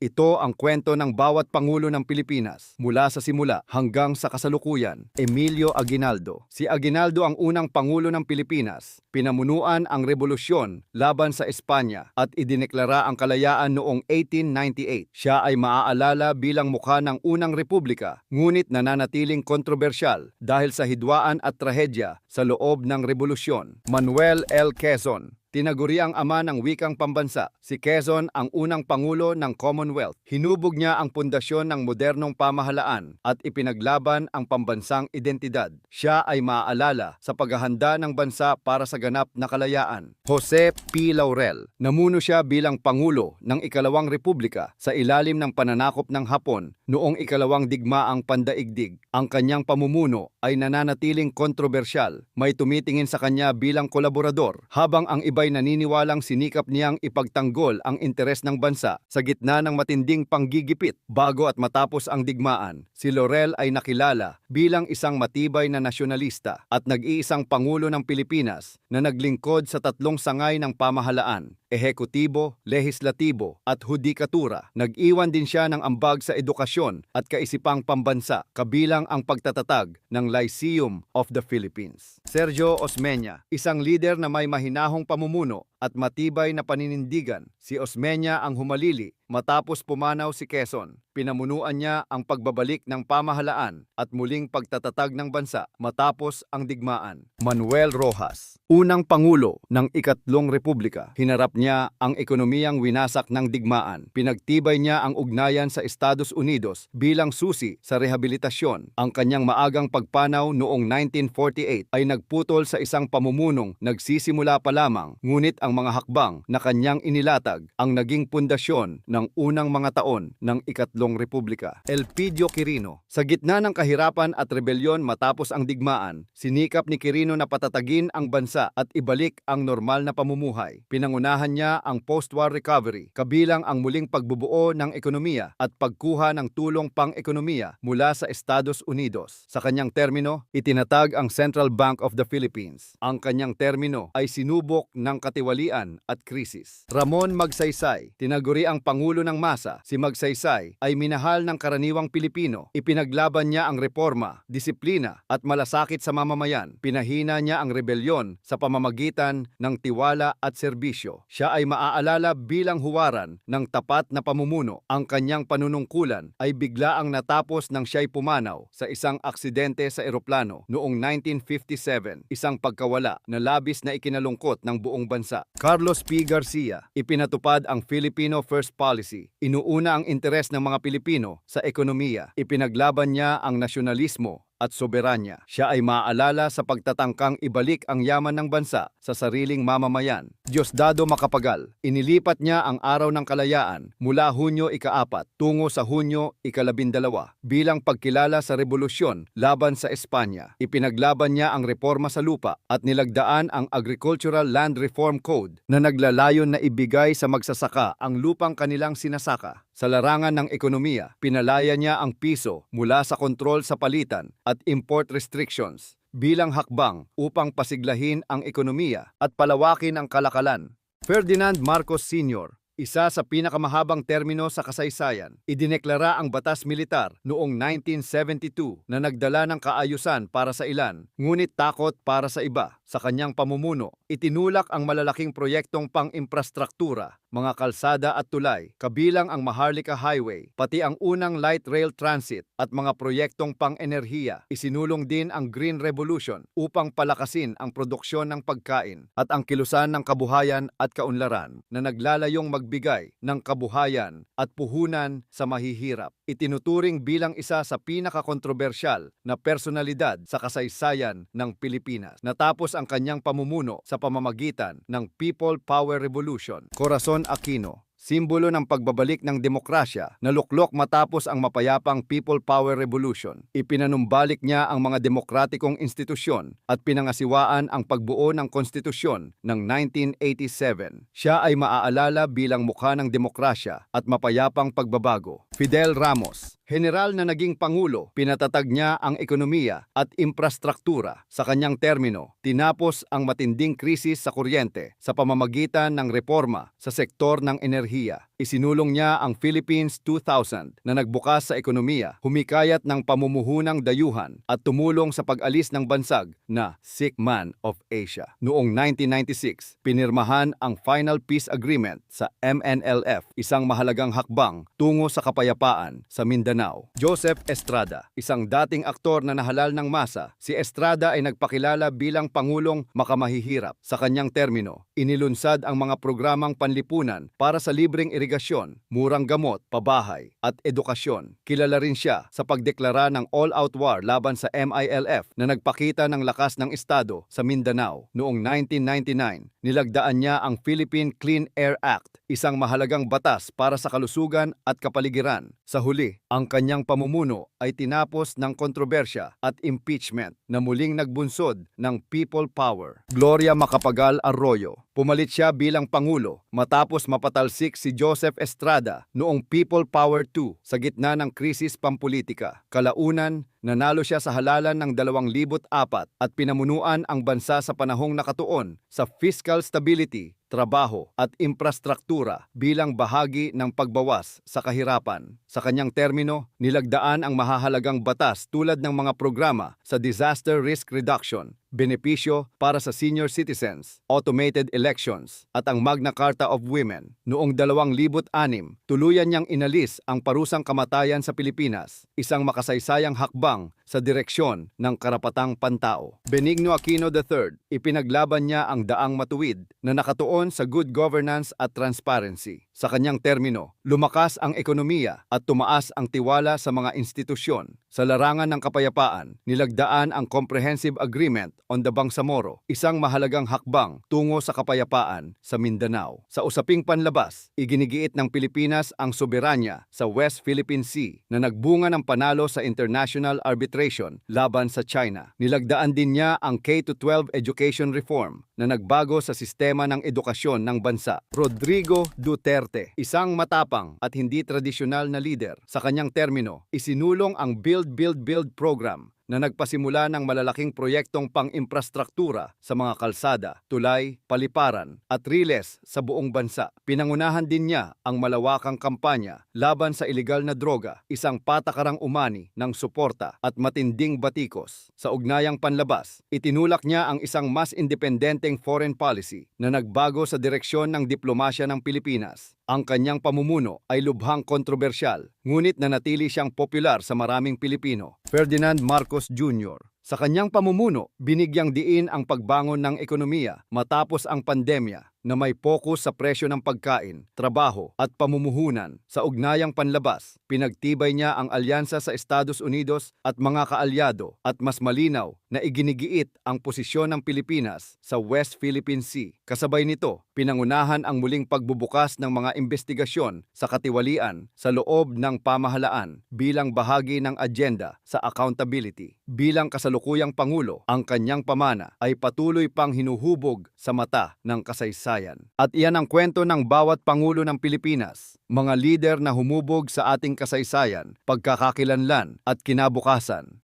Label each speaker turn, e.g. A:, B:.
A: Ito ang kwento ng bawat Pangulo ng Pilipinas mula sa simula hanggang sa kasalukuyan. Emilio Aguinaldo. Si Aguinaldo ang unang Pangulo ng Pilipinas. Pinamunuan ang rebolusyon laban sa Espanya at idineklara ang kalayaan noong 1898. Siya ay maaalala bilang mukha ng unang republika, ngunit nananatiling kontrobersyal dahil sa hidwaan at trahedya sa loob ng rebolusyon. Manuel L. Quezon. Tinaguri ang ama ng wikang pambansa. Si Quezon ang unang Pangulo ng Commonwealth. Hinubog niya ang pundasyon ng modernong pamahalaan at ipinaglaban ang pambansang identidad. Siya ay maaalala sa paghahanda ng bansa para sa ganap na kalayaan. Jose P. Laurel. Namuno siya bilang Pangulo ng Ikalawang Republika sa ilalim ng pananakop ng Hapon noong Ikalawang Digmaang Pandaigdig. Ang kanyang pamumuno ay nananatiling kontrobersyal. May tumitingin sa kanya bilang kolaborador, habang ang iba'y naniniwalang sinikap niyang ipagtanggol ang interes ng bansa sa gitna ng matinding panggigipit. Bago at matapos ang digmaan, si Laurel ay nakilala bilang isang matibay na nasyonalista at nag-iisang Pangulo ng Pilipinas na naglingkod sa tatlong sangay ng pamahalaan: ehekutibo, lehislatibo at hudikatura. Nag-iwan din siya ng ambag sa edukasyon at kaisipang pambansa, kabilang ang pagtatatag ng Lyceum of the Philippines. Sergio Osmeña, isang lider na may mahinahong pamumuno at matibay na paninindigan. Si Osmeña ang humalili matapos pumanaw si Quezon. Pinamunuan niya ang pagbabalik ng pamahalaan at muling pagtatatag ng bansa matapos ang digmaan. Manuel Rojas, unang Pangulo ng Ikatlong Republika. Hinarap niya ang ekonomiyang winasak ng digmaan. Pinagtibay niya ang ugnayan sa Estados Unidos bilang susi sa rehabilitasyon. Ang kanyang maagang pagpanaw noong 1948 ay nagputol sa isang pamumunong nagsisimula pa lamang, ngunit ang mga hakbang na kanyang inilatag ang naging pundasyon ng unang mga taon ng Ikatlong Republika. Elpidio Quirino. Sa gitna ng kahirapan at rebelyon matapos ang digmaan, sinikap ni Quirino na patatagin ang bansa at ibalik ang normal na pamumuhay. Pinangunahan niya ang post-war recovery, kabilang ang muling pagbubuo ng ekonomiya at pagkuha ng tulong pang-ekonomiya mula sa Estados Unidos. Sa kanyang termino, itinatag ang Central Bank of the Philippines. Ang kanyang termino ay sinubok ng katiwalian at krisis. Ramon Magsaysay. Tinaguri ang Pangulo ng masa. Si Magsaysay ay minahal ng karaniwang Pilipino. Ipinaglaban niya ang reforma, disiplina at malasakit sa mamamayan. Pinahina niya ang rebelyon sa pamamagitan ng tiwala at serbisyo. Siya ay maaalala bilang huwaran ng tapat na pamumuno. Ang kanyang panunungkulan ay biglaang natapos nang siya'y pumanaw sa isang aksidente sa eroplano noong 1957, isang pagkawala na labis na ikinalungkot ng buong bansa. Carlos P. Garcia. Ipinatupad ang Filipino First Policy. Inuuna ang interes ng mga Pilipino sa ekonomiya. Ipinaglaban niya ang nasyonalismo at soberanya. Siya ay maaalala sa pagtatangkang ibalik ang yaman ng bansa sa sariling mamamayan. Diosdado Macapagal. Inilipat niya ang Araw ng Kalayaan mula Hunyo 4 tungo sa Hunyo 12 bilang pagkilala sa rebolusyon laban sa Espanya. Ipinaglaban niya ang reforma sa lupa at nilagdaan ang Agricultural Land Reform Code na naglalayon na ibigay sa magsasaka ang lupang kanilang sinasaka. Sa larangan ng ekonomiya, pinalaya niya ang piso mula sa kontrol sa palitan at import restrictions bilang hakbang upang pasiglahin ang ekonomiya at palawakin ang kalakalan. Ferdinand Marcos Sr., isa sa pinakamahabang termino sa kasaysayan, idineklara ang batas militar noong 1972 na nagdala ng kaayusan para sa ilan, ngunit takot para sa iba. Sa kanyang pamumuno, itinulak ang malalaking proyektong pang-imprastruktura, mga kalsada at tulay, kabilang ang Maharlika Highway, pati ang unang light rail transit at mga proyektong pang-enerhiya. Isinulong din ang Green Revolution upang palakasin ang produksyon ng pagkain at ang kilusan ng kabuhayan at kaunlaran na naglalayong magbigay ng kabuhayan at puhunan sa mahihirap. Itinuturing bilang isa sa pinakakontrobersyal na personalidad sa kasaysayan ng Pilipinas. Natapos ang kanyang pamumuno sa pamamagitan ng People Power Revolution. Corazon Aquino. Simbolo ng pagbabalik ng demokrasya na luklok matapos ang mapayapang People Power Revolution. Ipinanumbalik niya ang mga demokratikong institusyon at pinangasiwaan ang pagbuo ng konstitusyon ng 1987. Siya ay maaalala bilang mukha ng demokrasya at mapayapang pagbabago. Fidel Ramos, general na naging pangulo, pinatatag niya ang ekonomiya at infrastruktura. Sa kanyang termino, tinapos ang matinding krisis sa kuryente sa pamamagitan ng reforma sa sektor ng enerhiya. Isinulong niya ang Philippines 2000 na nagbukas sa ekonomiya, humikayat ng pamumuhunang dayuhan at tumulong sa pag-alis ng bansag na Sick Man of Asia. Noong 1996, pinirmahan ang Final Peace Agreement sa MNLF, isang mahalagang hakbang tungo sa kapayapaan sa Mindanao. Joseph Estrada, isang dating aktor na nahalal ng masa, si Estrada ay nagpakilala bilang Pangulong makamahihirap. Sa kanyang termino, inilunsad ang mga programang panlipunan para sa libreng irigasyon, murang gamot, pabahay at edukasyon. Kilala rin siya sa pagdeklara ng all-out war laban sa MILF na nagpakita ng lakas ng Estado sa Mindanao. Noong 1999, nilagdaan niya ang Philippine Clean Air Act, isang mahalagang batas para sa kalusugan at kapaligiran. Sa huli, ang kanyang pamumuno ay tinapos ng kontrobersya at impeachment na muling nagbunsod ng people power. Gloria Macapagal Arroyo, pumalit siya bilang Pangulo matapos mapatalsik si Joseph Estrada noong People Power II sa gitna ng krisis pampulitika. Kalaunan, nanalo siya sa halalan ng 2004 at pinamunuan ang bansa sa panahong nakatuon sa fiscal stability, trabaho at infrastruktura bilang bahagi ng pagbawas sa kahirapan. Sa kanyang termino, nilagdaan ang mahahalagang batas tulad ng mga programa sa disaster risk reduction, benepisyo para sa senior citizens, automated elections, at ang Magna Carta of Women. Noong 2006, tuluyan niyang inalis ang parusang kamatayan sa Pilipinas, isang makasaysayang hakbang sa direksyon ng karapatang pantao. Benigno Aquino III, ipinaglaban niya ang daang matuwid na nakatuon sa good governance at transparency. Sa kanyang termino, lumakas ang ekonomiya at tumaas ang tiwala sa mga institusyon. Sa larangan ng kapayapaan, nilagdaan ang Comprehensive Agreement on the Bangsamoro, isang mahalagang hakbang tungo sa kapayapaan sa Mindanao. Sa usaping panlabas, iginigiit ng Pilipinas ang soberanya sa West Philippine Sea na nagbunga ng panalo sa international arbitration laban sa China. Nilagdaan din niya ang K-12 education reform na nagbago sa sistema ng edukasyon ng bansa. Rodrigo Duterte, isang matapang at hindi tradisyonal na lider. Sa kanyang termino, isinulong ang Build program na nagpasimula ng malalaking proyektong pang-infrastruktura sa mga kalsada, tulay, paliparan at riles sa buong bansa. Pinangunahan din niya ang malawakang kampanya laban sa ilegal na droga, isang patakarang umani ng suporta at matinding batikos. Sa ugnayang panlabas, itinulak niya ang isang mas independenteng foreign policy na nagbago sa direksyon ng diplomasya ng Pilipinas. Ang kanyang pamumuno ay lubhang kontrobersyal, ngunit nanatili siyang popular sa maraming Pilipino. Ferdinand Marcos Jr. Sa kanyang pamumuno, binigyang diin ang pagbangon ng ekonomiya matapos ang pandemya na may focus sa presyo ng pagkain, trabaho at pamumuhunan. Sa ugnayang panlabas, pinagtibay niya ang alyansa sa Estados Unidos at mga kaalyado at mas malinaw na iginigiit ang posisyon ng Pilipinas sa West Philippine Sea. Kasabay nito, pinangunahan ang muling pagbubukas ng mga investigasyon sa katiwalian sa loob ng pamahalaan bilang bahagi ng agenda sa accountability. Bilang kasalukuyang Pangulo, ang kanyang pamana ay patuloy pang hinuhubog sa mata ng kasaysayan. At iyan ang kwento ng bawat Pangulo ng Pilipinas, mga lider na humubog sa ating kasaysayan, pagkakakilanlan at kinabukasan.